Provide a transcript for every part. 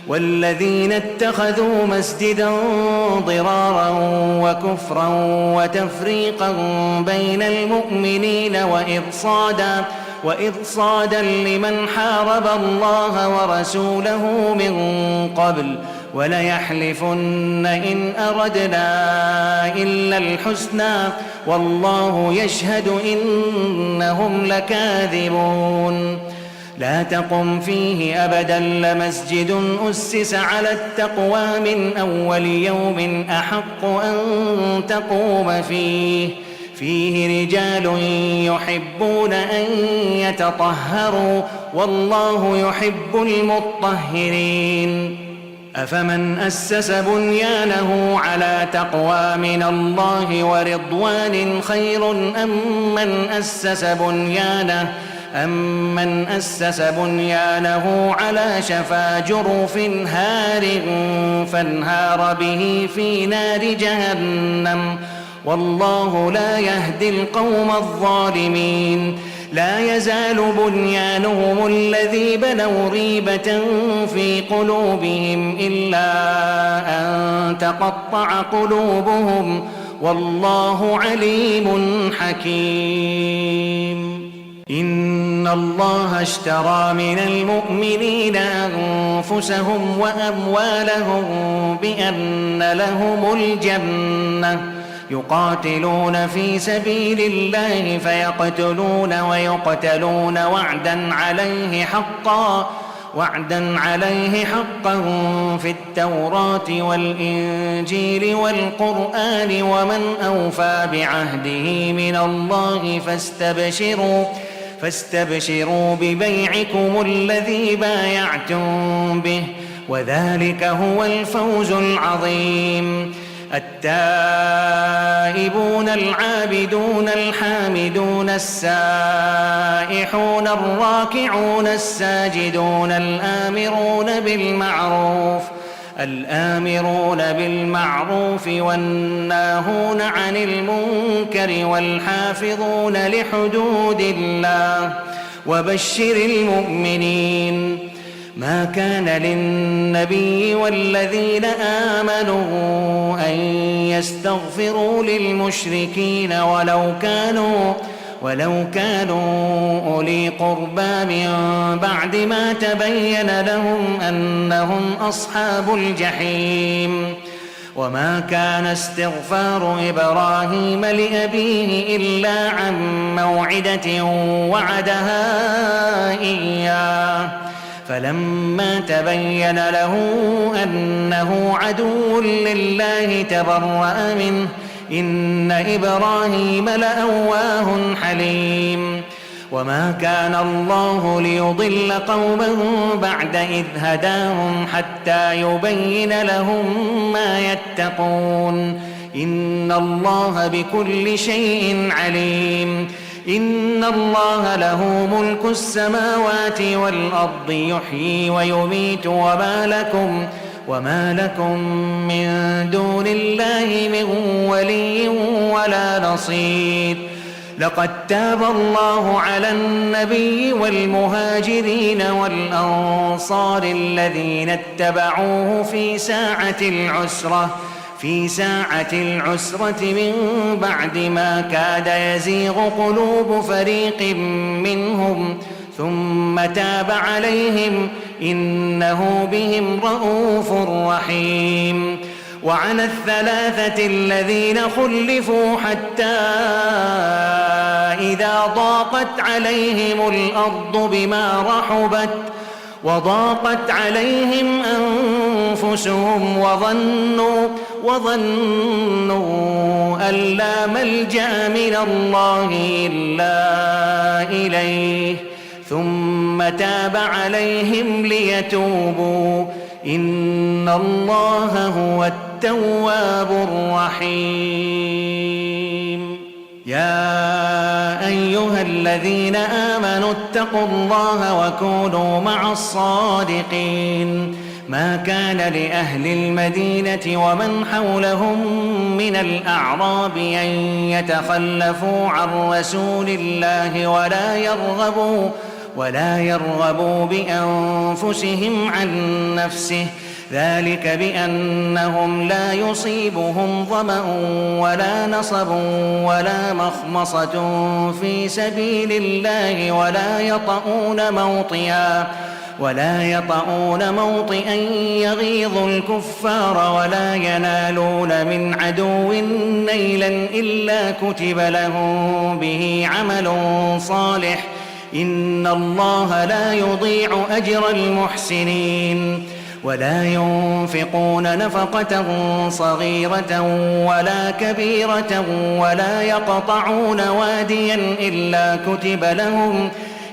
والذين اتخذوا مسجدا ضرارا وكفرا وتفريقا بين المؤمنين وإرصادا لمن حارب الله ورسوله من قبل وليحلفن إن أردنا إلا الحسنى والله يشهد إنهم لكاذبون. لا تقم فيه أبدا لمسجد أسس على التقوى من أول يوم أحق أن تقوم فيه رجال يحبون أن يتطهروا والله يحب المطهرين. أفمن أسس بنيانه على تقوى من الله ورضوان خير أمن أسس بنيانه على شفا جرف هار فانهار به في نار جهنم والله لا يهدي القوم الظالمين. لا يزال بنيانهم الذي بنوا ريبة في قلوبهم إلا أن تقطع قلوبهم والله عليم حكيم. إن الله اشترى من المؤمنين أنفسهم وأموالهم بأن لهم الجنة يقاتلون في سبيل الله فيقتلون ويقتلون وعدا عليه حقا في التوراة والإنجيل والقرآن ومن أوفى بعهده من الله فاستبشروا ببيعكم الذي بايعتم به وذلك هو الفوز العظيم. التائبون العابدون الحامدون السائحون الراكعون الساجدون الآمرون بالمعروف والناهون عن المنكر والحافظون لحدود الله وبشر المؤمنين. ما كان للنبي والذين آمنوا أن يستغفروا للمشركين ولو كانوا أولي قربى من بعد ما تبين لهم أنهم أصحاب الجحيم. وما كان استغفار إبراهيم لأبيه إلا عن موعدة وعدها إياه فلما تبين له أنه عدو لله تبرأ منه إن إبراهيم لأواه حليم. وما كان الله ليضل قوما بعد إذ هداهم حتى يبين لهم ما يتقون إن الله بكل شيء عليم. إن الله له ملك السماوات والأرض يحيي ويميت وما لكم من دون الله من ولي ولا نصير. لقد تاب الله على النبي والمهاجرين والأنصار الذين اتبعوه في ساعة العسرة من بعد ما كاد يزيغ قلوب فريق منهم ثم تاب عليهم إنه بهم رءوف رحيم. وعلى الثلاثة الذين خلفوا حتى إذا ضاقت عليهم الأرض بما رحبت وضاقت عليهم أنفسهم وظنوا أن لا ملجأ من الله إلا إليه ثم تاب عليهم ليتوبوا إن الله هو التواب الرحيم. يا أيها الذين آمنوا اتقوا الله وكونوا مع الصادقين. ما كان لأهل المدينة ومن حولهم من الأعراب أن يتخلفوا عن رسول الله ولا يرغبوا بأنفسهم عن نفسه، ذلك بأنهم لا يصيبهم ظمأ ولا نصب ولا مخمصة في سبيل الله ولا يطؤون موطئا يغيظ الكفار ولا ينالون من عدو نيلا إلا كتب لهم به عمل صالح، إن الله لا يضيع أجر المحسنين. ولا ينفقون نفقة صغيرة ولا كبيرة ولا يقطعون واديا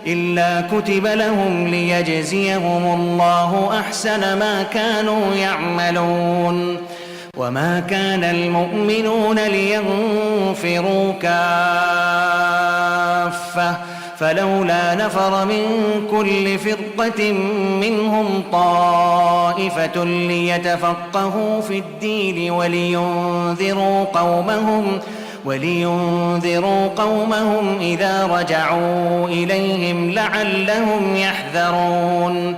إلا كتب لهم ليجزيهم الله أحسن ما كانوا يعملون. وما كان المؤمنون لينفروا كافة، فلولا نفر من كل فرقة منهم طائفة ليتفقهوا في الدين ولينذروا قومهم إذا رجعوا إليهم لعلهم يحذرون.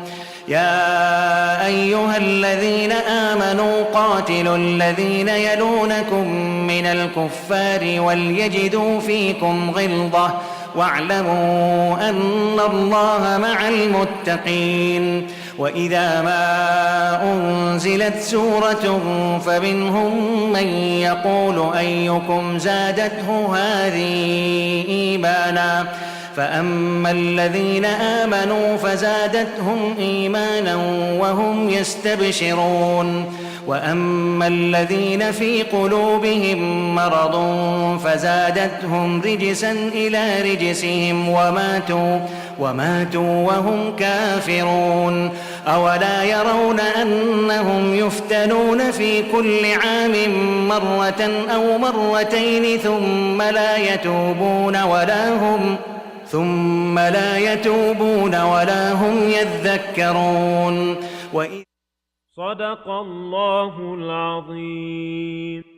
يا أيها الذين آمنوا قاتلوا الذين يلونكم من الكفار وليجدوا فيكم غلظة واعلموا أن الله مع المتقين. وإذا ما أنزلت سورة فمنهم من يقول أيكم زادته هذه إيمانا، فأما الذين آمنوا فزادتهم إيمانا وهم يستبشرون، وأما الذين في قلوبهم مرض فزادتهم رجسا إلى رجسهم وماتوا وهم كافرون. أولا يرون أنهم يفتنون في كل عام مرة أو مرتين ثم لا يتوبون ولا هم يذكرون. صدق الله العظيم.